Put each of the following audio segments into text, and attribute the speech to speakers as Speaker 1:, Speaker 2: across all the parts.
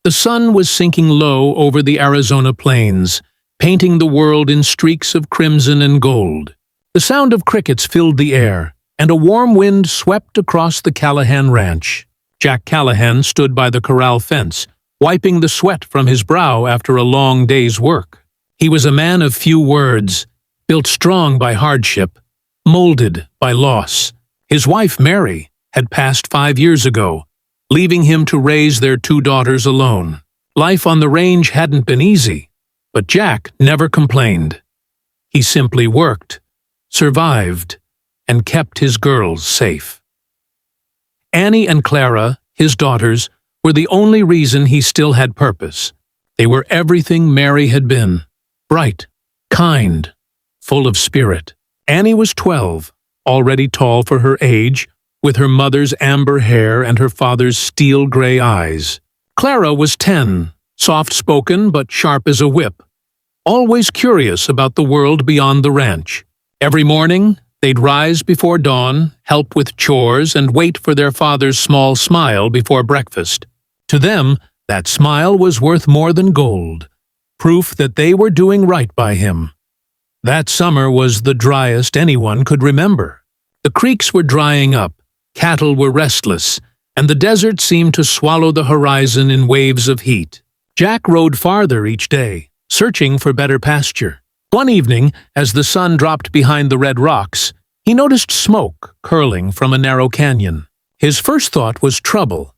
Speaker 1: The sun was sinking low over the Arizona plains, painting the world in streaks of crimson and gold. The sound of crickets filled the air, and a warm wind swept across the Callahan ranch. Jack Callahan stood by the corral fence, wiping the sweat from his brow after a long day's work. He was a man of few words, built strong by hardship, molded by loss. His wife, Mary, had passed 5 years ago, leaving him to raise their 2 daughters alone. Life on the range hadn't been easy, but Jack never complained. He simply worked, survived, and kept his girls safe. Annie and Clara, his daughters, were the only reason he still had purpose. They were everything Mary had been: bright, kind, full of spirit. Annie was 12, already tall for her age, with her mother's amber hair and her father's steel-gray eyes. Clara was 10, soft-spoken but sharp as a whip, always curious about the world beyond the ranch. Every morning, they'd rise before dawn, help with chores, and wait for their father's small smile before breakfast. To them, that smile was worth more than gold, proof that they were doing right by him. That summer was the driest anyone could remember. The creeks were drying up, cattle were restless, and the desert seemed to swallow the horizon in waves of heat. Jack rode farther each day, searching for better pasture. One evening, as the sun dropped behind the red rocks, he noticed smoke curling from a narrow canyon. His first thought was trouble.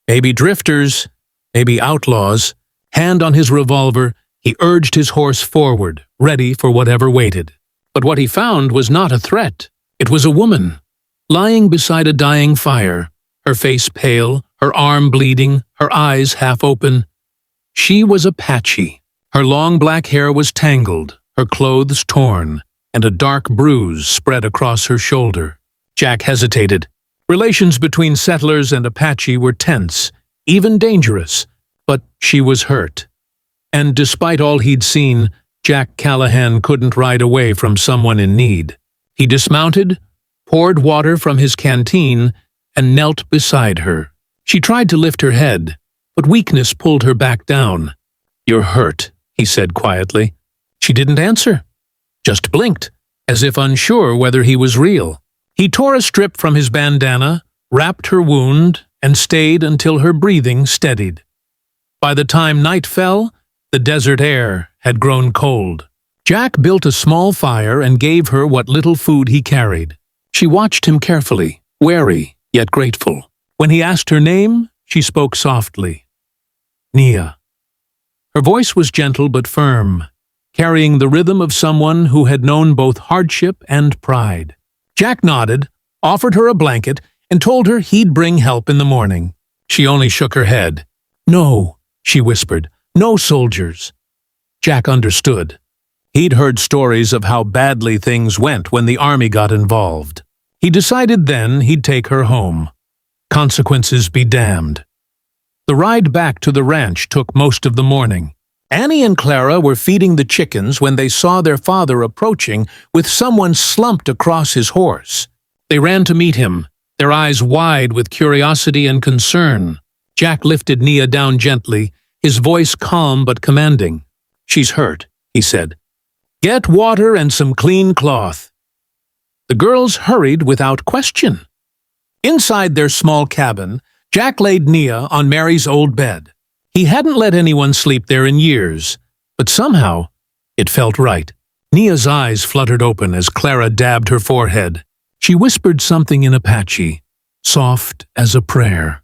Speaker 1: Maybe drifters, maybe outlaws. Hand on his revolver, he urged his horse forward, ready for whatever waited. But what he found was not a threat. It was a woman, lying beside a dying fire, her face pale, her arm bleeding, her eyes half open. She was Apache. Her long black hair was tangled, her clothes torn, and a dark bruise spread across her shoulder. Jack hesitated. Relations between settlers and Apache were tense, even dangerous, but she was hurt. And despite all he'd seen, Jack Callahan couldn't ride away from someone in need. He dismounted, poured water from his canteen, and knelt beside her. She tried to lift her head, but weakness pulled her back down. "You're hurt," he said quietly. She didn't answer, just blinked, as if unsure whether he was real. He tore a strip from his bandana, wrapped her wound, and stayed until her breathing steadied. By the time night fell, the desert air had grown cold. Jack built a small fire and gave her what little food he carried. She watched him carefully, wary yet grateful. When he asked her name, she spoke softly. "Nia." Her voice was gentle but firm, carrying the rhythm of someone who had known both hardship and pride. Jack nodded, offered her a blanket, and told her he'd bring help in the morning. She only shook her head. "No," she whispered, "no soldiers." Jack understood. He'd heard stories of how badly things went when the army got involved. He decided then he'd take her home. Consequences be damned. The ride back to the ranch took most of the morning. Annie and Clara were feeding the chickens when they saw their father approaching with someone slumped across his horse. They ran to meet him, their eyes wide with curiosity and concern. Jack lifted Nia down gently, his voice calm but commanding. "She's hurt," he said. "Get water and some clean cloth." The girls hurried without question. Inside their small cabin, Jack laid Nia on Mary's old bed. He hadn't let anyone sleep there in years, but somehow it felt right. Nia's eyes fluttered open as Clara dabbed her forehead. She whispered something in Apache, soft as a prayer.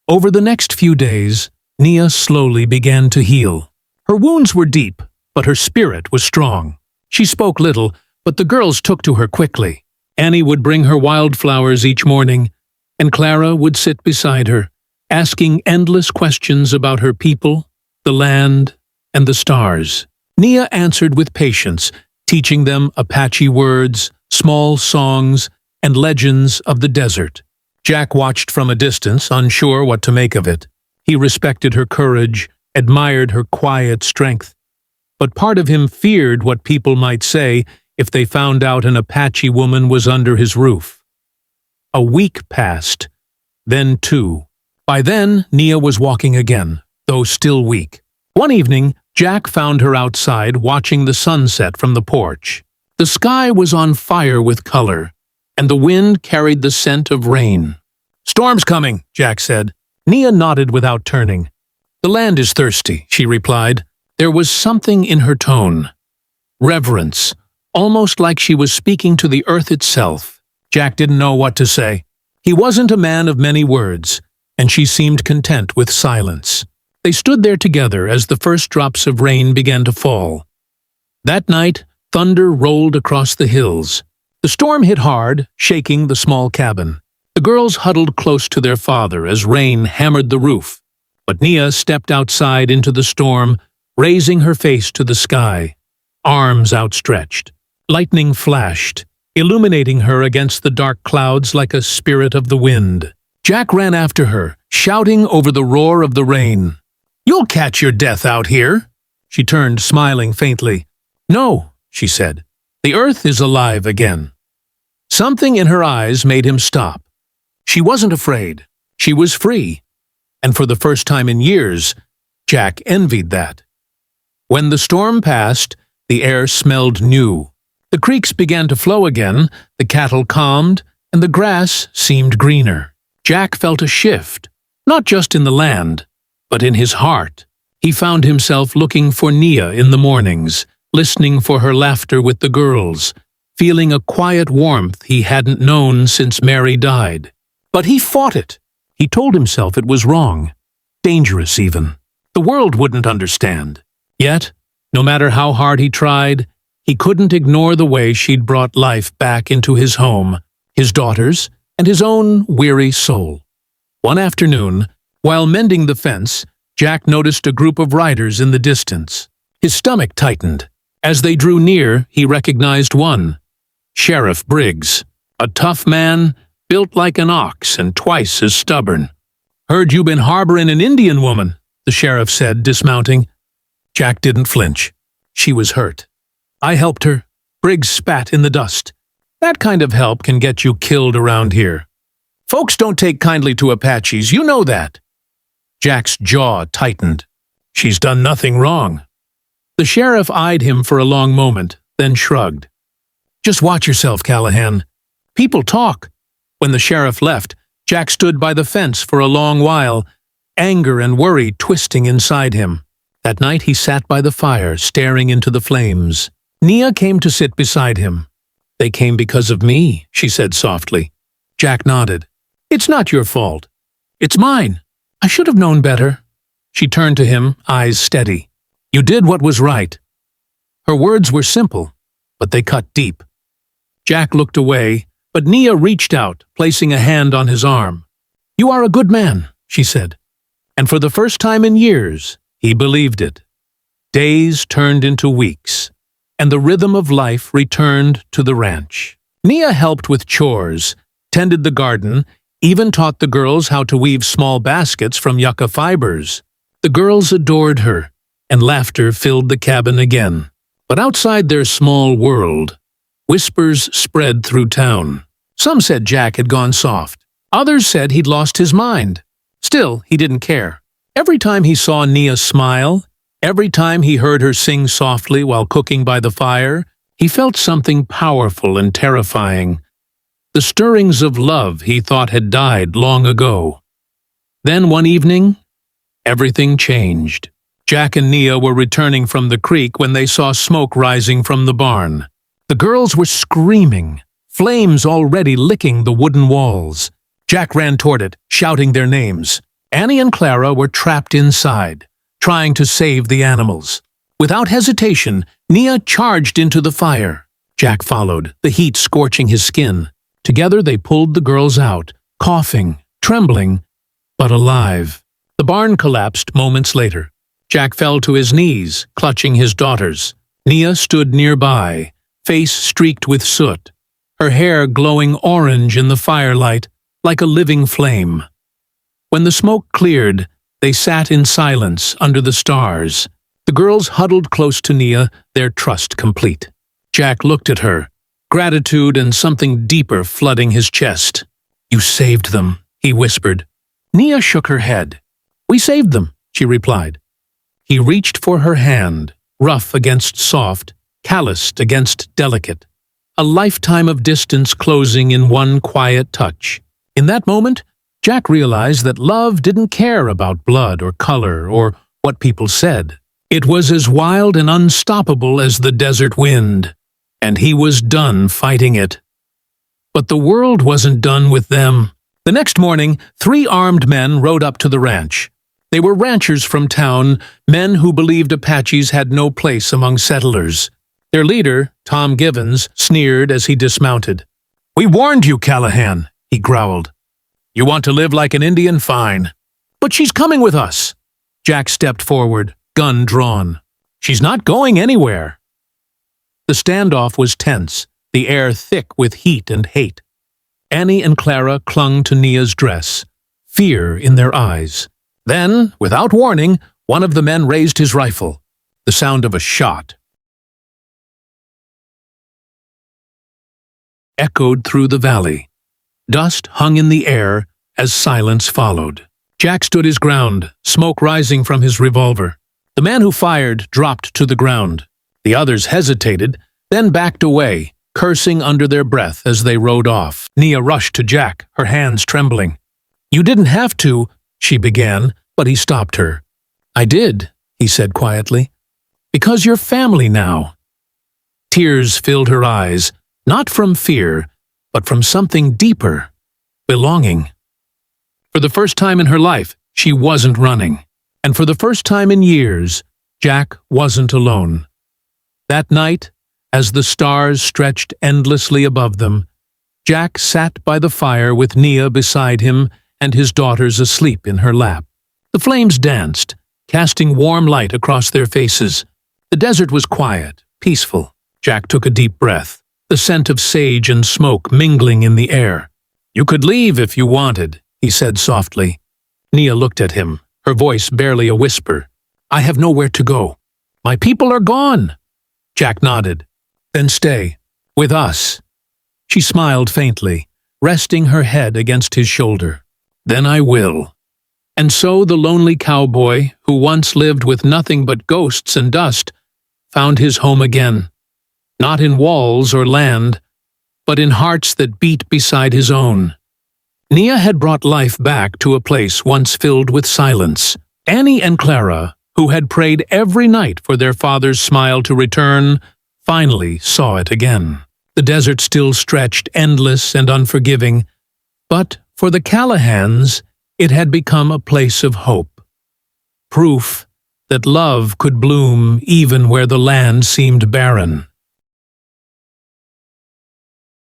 Speaker 1: Over the next few days, Nia slowly began to heal. Her wounds were deep, but her spirit was strong. She spoke little, but the girls took to her quickly. Annie would bring her wildflowers each morning, and Clara would sit beside her, asking endless questions about her people, the land, and the stars. Nia answered with patience, teaching them Apache words, small songs, and legends of the desert. Jack watched from a distance, unsure what to make of it. He respected her courage, admired her quiet strength. But part of him feared what people might say if they found out an Apache woman was under his roof. A week passed, then 2, By then, Nia was walking again, though still weak. One evening, Jack found her outside watching the sunset from the porch. The sky was on fire with color, and the wind carried the scent of rain. "Storm's coming," Jack said. Nia nodded without turning. "The land is thirsty," she replied. There was something in her tone. Reverence, almost like she was speaking to the earth itself. Jack didn't know what to say. He wasn't a man of many words, and she seemed content with silence. They stood there together as the first drops of rain began to fall. That night, thunder rolled across the hills. The storm hit hard, shaking the small cabin. The girls huddled close to their father as rain hammered the roof. But Nia stepped outside into the storm, raising her face to the sky, arms outstretched. Lightning flashed, illuminating her against the dark clouds like a spirit of the wind. Jack ran after her, shouting over the roar of the rain. "You'll catch your death out here." She turned, smiling faintly. "No," she said. "The earth is alive again." Something in her eyes made him stop. She wasn't afraid. She was free. And for the first time in years, Jack envied that. When the storm passed, the air smelled new. The creeks began to flow again, the cattle calmed, and the grass seemed greener. Jack felt a shift, not just in the land, but in his heart. He found himself looking for Nia in the mornings, listening for her laughter with the girls, feeling a quiet warmth he hadn't known since Mary died. But he fought it. He told himself it was wrong, dangerous even. The world wouldn't understand. Yet, no matter how hard he tried, he couldn't ignore the way she'd brought life back into his home, his daughters, and his own weary soul. One afternoon, while mending the fence, Jack noticed a group of riders in the distance. His stomach tightened. As they drew near, he recognized one, Sheriff Briggs, a tough man, built like an ox and twice as stubborn. "Heard you been harboring an Indian woman," the sheriff said, dismounting. Jack didn't flinch. She was hurt. "I helped her." Briggs spat in the dust. "That kind of help can get you killed around here. Folks don't take kindly to Apaches, you know that." Jack's jaw tightened. "She's done nothing wrong." The sheriff eyed him for a long moment, then shrugged. "Just watch yourself, Callahan. People talk." When the sheriff left, Jack stood by the fence for a long while, anger and worry twisting inside him. That night he sat by the fire, staring into the flames. Nia came to sit beside him. "They came because of me," she said softly. Jack nodded. "It's not your fault. It's mine. I should have known better." She turned to him, eyes steady. "You did what was right." Her words were simple, but they cut deep. Jack looked away, but Nia reached out, placing a hand on his arm. "You are a good man," she said. And for the first time in years, he believed it. Days turned into weeks, and the rhythm of life returned to the ranch. Nia helped with chores, tended the garden, even taught the girls how to weave small baskets from yucca fibers. The girls adored her, and laughter filled the cabin again. But outside their small world, whispers spread through town. Some said Jack had gone soft. Others said he'd lost his mind. Still, he didn't care. Every time he saw Nia smile, every time he heard her sing softly while cooking by the fire, he felt something powerful and terrifying. The stirrings of love he thought had died long ago. Then one evening, everything changed. Jack and Nia were returning from the creek when they saw smoke rising from the barn. The girls were screaming, flames already licking the wooden walls. Jack ran toward it, shouting their names. Annie and Clara were trapped inside, trying to save the animals. Without hesitation, Nia charged into the fire. Jack followed, the heat scorching his skin. Together they pulled the girls out, coughing, trembling, but alive. The barn collapsed moments later. Jack fell to his knees, clutching his daughters. Nia stood nearby, face streaked with soot, her hair glowing orange in the firelight like a living flame. When the smoke cleared, they sat in silence under the stars. The girls huddled close to Nia, their trust complete. Jack looked at her, gratitude and something deeper flooding his chest. "You saved them," he whispered. Nia shook her head. "We saved them," she replied. He reached for her hand, rough against soft, calloused against delicate. A lifetime of distance closing in one quiet touch. In that moment, Jack realized that love didn't care about blood or color or what people said. It was as wild and unstoppable as the desert wind, and he was done fighting it. But the world wasn't done with them. The next morning, 3 armed men rode up to the ranch. They were ranchers from town, men who believed Apaches had no place among settlers. Their leader, Tom Givens, sneered as he dismounted. "We warned you, Callahan," he growled. "You want to live like an Indian? Fine. But she's coming with us." Jack stepped forward, gun drawn. "She's not going anywhere." The standoff was tense, the air thick with heat and hate. Annie and Clara clung to Nia's dress, fear in their eyes. Then, without warning, one of the men raised his rifle. The sound of a shot echoed through the valley. Dust hung in the air as silence followed. Jack stood his ground, smoke rising from his revolver. The man who fired dropped to the ground. The others hesitated, then backed away, cursing under their breath as they rode off. Nia rushed to Jack, her hands trembling. "You didn't have to," she began, but he stopped her. "I did," he said quietly. "Because you're family now." Tears filled her eyes, not from fear, but from something deeper, belonging. For the first time in her life, she wasn't running. And for the first time in years, Jack wasn't alone. That night, as the stars stretched endlessly above them, Jack sat by the fire with Nia beside him and his daughters asleep in her lap. The flames danced, casting warm light across their faces. The desert was quiet, peaceful. Jack took a deep breath, the scent of sage and smoke mingling in the air. "You could leave if you wanted," he said softly. Nia looked at him, her voice barely a whisper. "I have nowhere to go. My people are gone." Jack nodded. "Then stay. With us." She smiled faintly, resting her head against his shoulder. "Then I will." And so the lonely cowboy, who once lived with nothing but ghosts and dust, found his home again. Not in walls or land, but in hearts that beat beside his own. Nia had brought life back to a place once filled with silence. Annie and Clara, who had prayed every night for their father's smile to return, finally saw it again. The desert still stretched endless and unforgiving, but for the Callahans, it had become a place of hope. Proof that love could bloom even where the land seemed barren.